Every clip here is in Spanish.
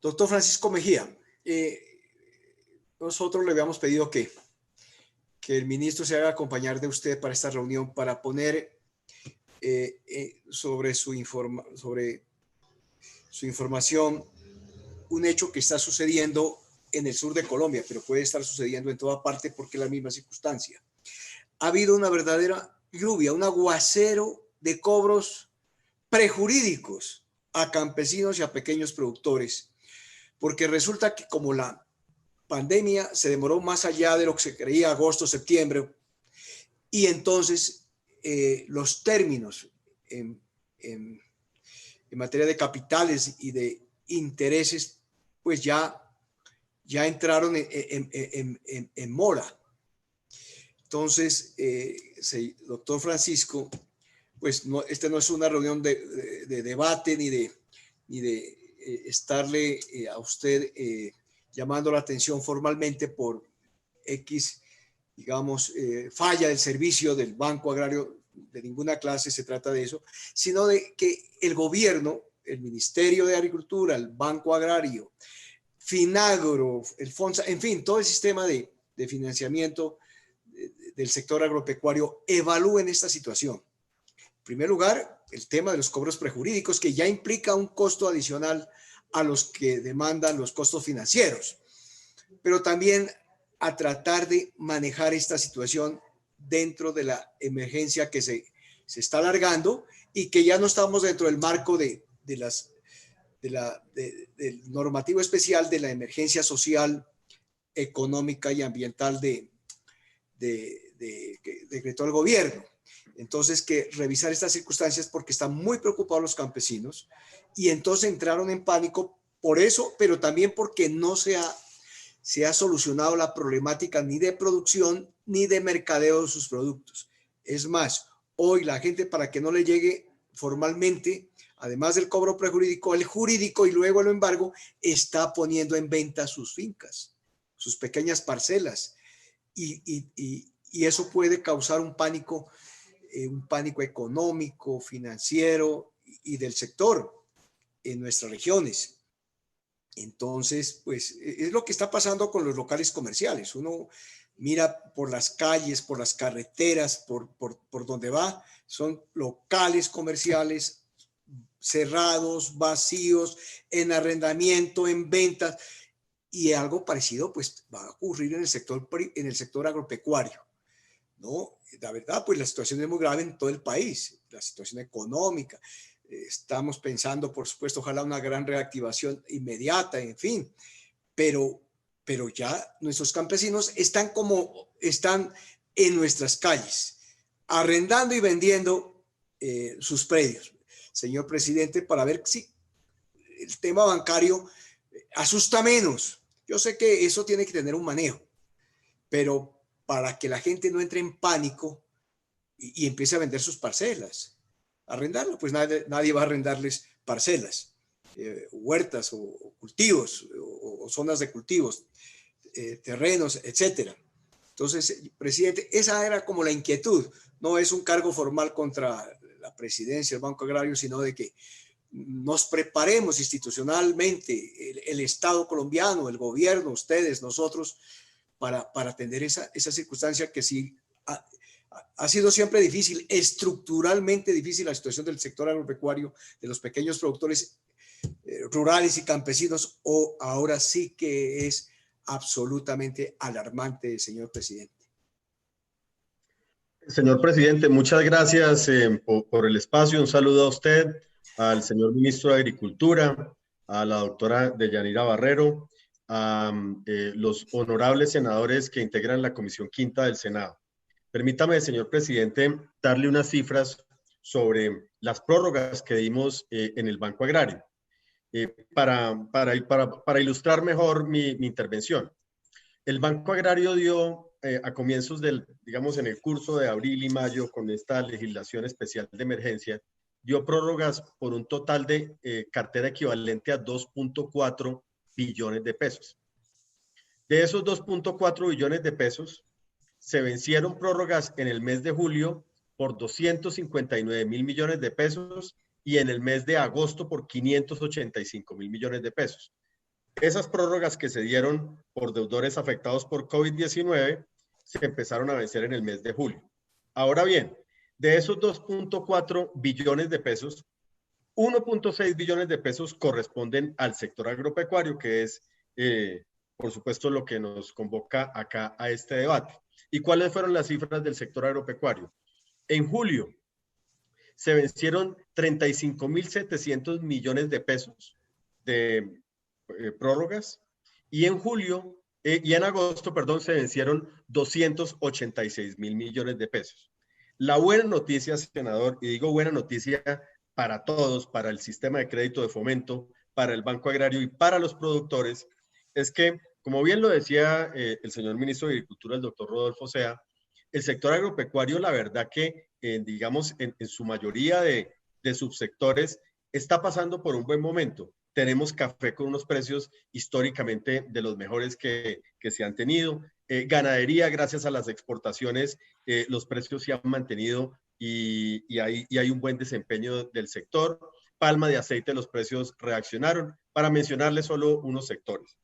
Doctor Francisco Mejía, nosotros le habíamos pedido que el ministro se haga acompañar de usted para esta reunión para poner sobre su información un hecho que está sucediendo en el sur de Colombia, pero puede estar sucediendo en toda parte porque es la misma circunstancia. Ha habido una verdadera lluvia, un aguacero de cobros prejurídicos a campesinos y a pequeños productores, porque resulta que como la pandemia se demoró más allá de lo que se creía, agosto, septiembre, y entonces los términos en materia de capitales y de intereses, pues ya entraron en mora. Entonces, doctor Francisco, pues no, no es una reunión de debate ni de estarle a usted llamando la atención formalmente por X, digamos, falla del servicio del Banco Agrario de ninguna clase, se trata de eso, sino de que el gobierno, el Ministerio de Agricultura, el Banco Agrario, Finagro, el FONSA, en fin, todo el sistema de financiamiento del sector agropecuario evalúen esta situación. En primer lugar, el tema de los cobros prejurídicos, que ya implica un costo adicional a los que demandan los costos financieros, pero también a tratar de manejar esta situación dentro de la emergencia que se está alargando y que ya no estamos dentro del marco del normativo especial de la emergencia social, económica y ambiental que decretó el gobierno. Entonces, que revisar estas circunstancias porque están muy preocupados los campesinos y entonces entraron en pánico por eso, pero también porque no se ha solucionado la problemática ni de producción ni de mercadeo de sus productos. Es más, hoy la gente, para que no le llegue formalmente, además del cobro prejurídico, el jurídico y luego el embargo, está poniendo en venta sus fincas, sus pequeñas parcelas. Y eso puede causar un pánico económico, financiero y del sector en nuestras regiones. Entonces, pues es lo que está pasando con los locales comerciales. Uno mira por las calles, por las carreteras, por donde va, son locales comerciales cerrados, vacíos, en arrendamiento, en ventas, y algo parecido pues va a ocurrir en el sector agropecuario, ¿no? La verdad, pues la situación es muy grave en todo el país, la situación económica. Estamos pensando, por supuesto, ojalá una gran reactivación inmediata, en fin, pero ya nuestros campesinos están en nuestras calles, arrendando y vendiendo sus predios. Señor presidente, para ver si el tema bancario asusta menos. Yo sé que eso tiene que tener un manejo, pero para que la gente no entre en pánico y empiece a vender sus parcelas, arrendarlo, pues nadie va a arrendarles parcelas, huertas o cultivos o zonas de cultivos, terrenos, etcétera. Entonces, presidente, esa era como la inquietud. No es un cargo formal contra la presidencia del Banco Agrario, sino de que nos preparemos institucionalmente, el Estado colombiano, el gobierno, ustedes, nosotros, para atender esa circunstancia que sí ha sido siempre difícil, estructuralmente difícil la situación del sector agropecuario, de los pequeños productores rurales y campesinos, o ahora sí que es absolutamente alarmante, señor presidente. Señor presidente, muchas gracias por el espacio. Un saludo a usted, al señor ministro de Agricultura, a la doctora Deyanira Barrero, a los honorables senadores que integran la Comisión Quinta del Senado. Permítame, señor presidente, darle unas cifras sobre las prórrogas que dimos en el Banco Agrario, para ilustrar mejor mi intervención. El Banco Agrario dio a comienzos digamos, en el curso de abril y mayo, con esta legislación especial de emergencia, dio prórrogas por un total de cartera equivalente a 2.4 billones de pesos. De esos 2.4 billones de pesos, se vencieron prórrogas en el mes de julio por 259 mil millones de pesos y en el mes de agosto por 585 mil millones de pesos. Esas prórrogas que se dieron por deudores afectados por COVID-19 se empezaron a vencer en el mes de julio. Ahora bien, de esos 2.4 billones de pesos, 1.6 billones de pesos corresponden al sector agropecuario, que es, por supuesto, lo que nos convoca acá a este debate. ¿Y cuáles fueron las cifras del sector agropecuario? En julio se vencieron 35.700 millones de pesos de prórrogas, y en agosto, perdón, se vencieron 286.000 millones de pesos. La buena noticia, senador, y digo buena noticia para todos, para el sistema de crédito de fomento, para el Banco Agrario y para los productores, es que, como bien lo decía el señor ministro de Agricultura, el doctor Rodolfo Sea, el sector agropecuario, la verdad que, digamos, en su mayoría de subsectores, está pasando por un buen momento. Tenemos café con unos precios históricamente de los mejores que se han tenido. Ganadería, gracias a las exportaciones, los precios se han mantenido y hay un buen desempeño del sector. Palma de aceite, los precios reaccionaron, para mencionarles solo unos sectores.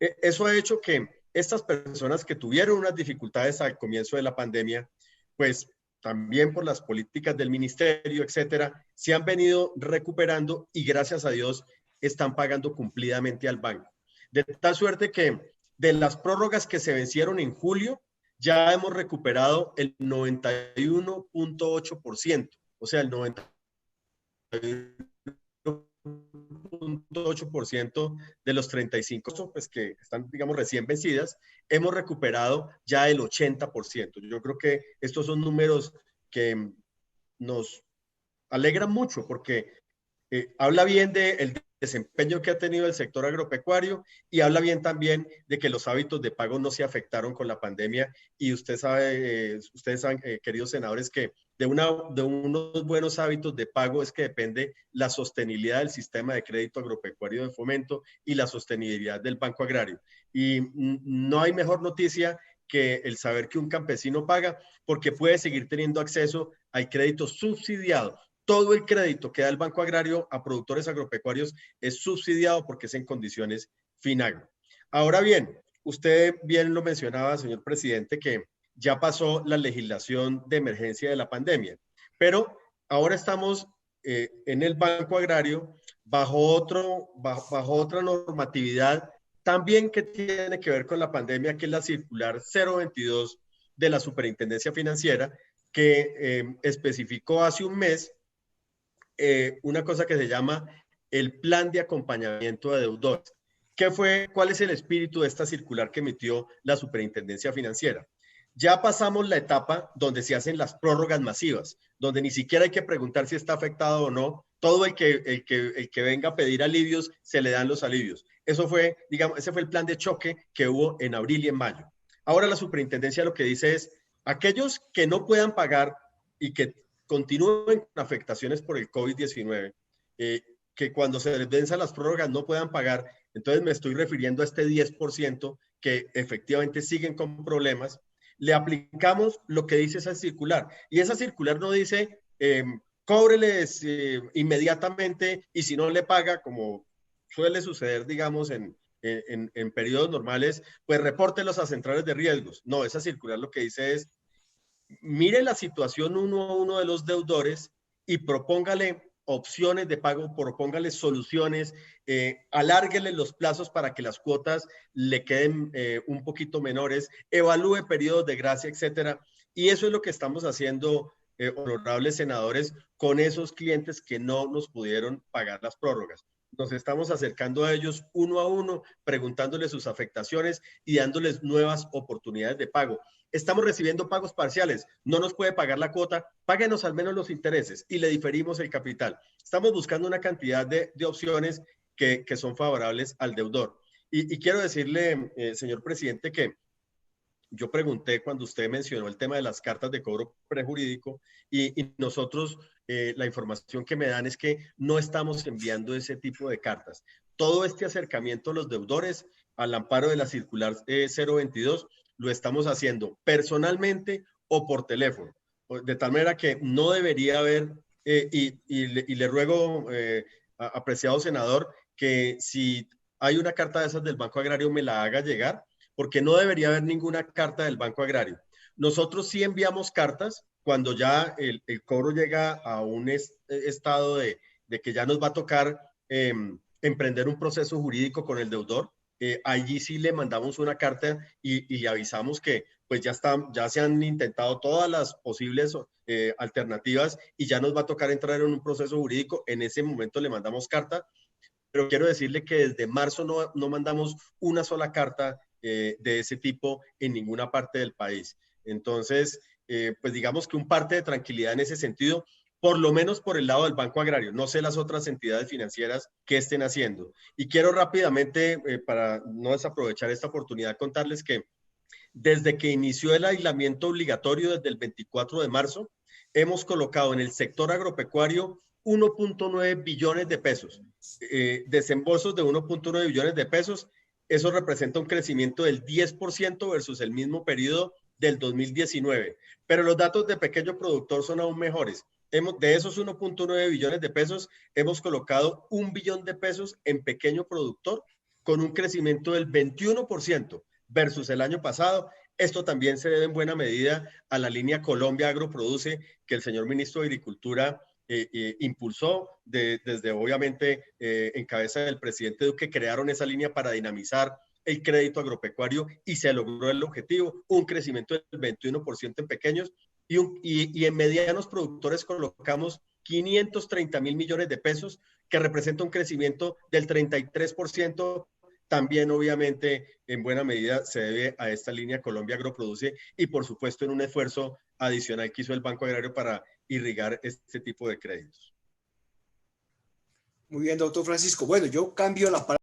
Eso ha hecho que estas personas que tuvieron unas dificultades al comienzo de la pandemia, pues también por las políticas del ministerio, etcétera, se han venido recuperando y gracias a Dios están pagando cumplidamente al banco. De tal suerte que de las prórrogas que se vencieron en julio, ya hemos recuperado el 91.8%, o sea, el 91.8% de los 35 pues, que están, digamos, recién vencidas, hemos recuperado ya el 80%. Yo creo que estos son números que nos alegran mucho porque habla bien del desempeño que ha tenido el sector agropecuario y habla bien también de que los hábitos de pago no se afectaron con la pandemia. Y usted sabe, ustedes saben, queridos senadores, que de unos buenos hábitos de pago es que depende la sostenibilidad del sistema de crédito agropecuario de fomento y la sostenibilidad del Banco Agrario. Y no hay mejor noticia que el saber que un campesino paga, porque puede seguir teniendo acceso al crédito subsidiado. Todo el crédito que da el Banco Agrario a productores agropecuarios es subsidiado porque es en condiciones FINAGRO. Ahora bien, usted bien lo mencionaba, señor presidente, que ya pasó la legislación de emergencia de la pandemia, pero ahora estamos en el Banco Agrario bajo otra normatividad también que tiene que ver con la pandemia, que es la circular 022 de la Superintendencia Financiera, que especificó hace un mes una cosa que se llama el plan de acompañamiento de deudores. ¿Cuál es el espíritu de esta circular que emitió la Superintendencia Financiera? Ya pasamos la etapa donde se hacen las prórrogas masivas, donde ni siquiera hay que preguntar si está afectado o no. Todo el que venga a pedir alivios, se le dan los alivios. Eso fue, digamos, ese fue el plan de choque que hubo en abril y en mayo. Ahora la superintendencia lo que dice es, aquellos que no puedan pagar y que continúen con afectaciones por el COVID-19, que cuando se les venzan las prórrogas no puedan pagar, entonces me estoy refiriendo a este 10% que efectivamente siguen con problemas, le aplicamos lo que dice esa circular. Y esa circular no dice, cóbreles inmediatamente y si no le paga, como suele suceder, digamos, en periodos normales, pues repórtelos a centrales de riesgos. No, esa circular lo que dice es, mire la situación uno a uno de los deudores y propóngale opciones de pago, propóngale soluciones, alárguele los plazos para que las cuotas le queden un poquito menores, evalúe periodos de gracia, etcétera. Y eso es lo que estamos haciendo, honorables senadores, con esos clientes que no nos pudieron pagar las prórrogas. Nos estamos acercando a ellos uno a uno, preguntándoles sus afectaciones y dándoles nuevas oportunidades de pago. Estamos recibiendo pagos parciales, no nos puede pagar la cuota, páguenos al menos los intereses y le diferimos el capital. Estamos buscando una cantidad de opciones que son favorables al deudor. Y quiero decirle, señor presidente, que yo pregunté cuando usted mencionó el tema de las cartas de cobro prejurídico y nosotros, la información que me dan es que no estamos enviando ese tipo de cartas. Todo este acercamiento a los deudores al amparo de la circular 022 lo estamos haciendo personalmente o por teléfono, de tal manera que no debería haber, y le ruego, apreciado senador, que si hay una carta de esas del Banco Agrario, me la haga llegar, porque no debería haber ninguna carta del Banco Agrario. Nosotros sí enviamos cartas cuando ya el cobro llega a un estado de que ya nos va a tocar emprender un proceso jurídico con el deudor. Allí sí le mandamos una carta y avisamos que pues ya se han intentado todas las posibles alternativas y ya nos va a tocar entrar en un proceso jurídico. En ese momento le mandamos carta, pero quiero decirle que desde marzo no mandamos una sola carta de ese tipo en ninguna parte del país. Entonces, pues digamos que un parte de tranquilidad en ese sentido, por lo menos por el lado del Banco Agrario. No sé las otras entidades financieras que estén haciendo. Y quiero rápidamente, para no desaprovechar esta oportunidad, contarles que desde que inició el aislamiento obligatorio desde el 24 de marzo, hemos colocado en el sector agropecuario 1.9 billones de pesos, desembolsos de 1.9 billones de pesos. Eso representa un crecimiento del 10% versus el mismo periodo del 2019. Pero los datos de pequeño productor son aún mejores. De esos 1.9 billones de pesos, hemos colocado 1 billón de pesos en pequeño productor con un crecimiento del 21% versus el año pasado. Esto también se debe en buena medida a la línea Colombia Agroproduce que el señor ministro de Agricultura impulsó desde obviamente en cabeza del presidente Duque. Crearon esa línea para dinamizar el crédito agropecuario y se logró el objetivo, un crecimiento del 21% en pequeños y en medianos productores colocamos 530 mil millones de pesos, que representa un crecimiento del 33%. También, obviamente, en buena medida se debe a esta línea Colombia Agroproduce y, por supuesto, en un esfuerzo adicional que hizo el Banco Agrario para irrigar este tipo de créditos. Muy bien, doctor Francisco. Bueno, yo cambio la palabra.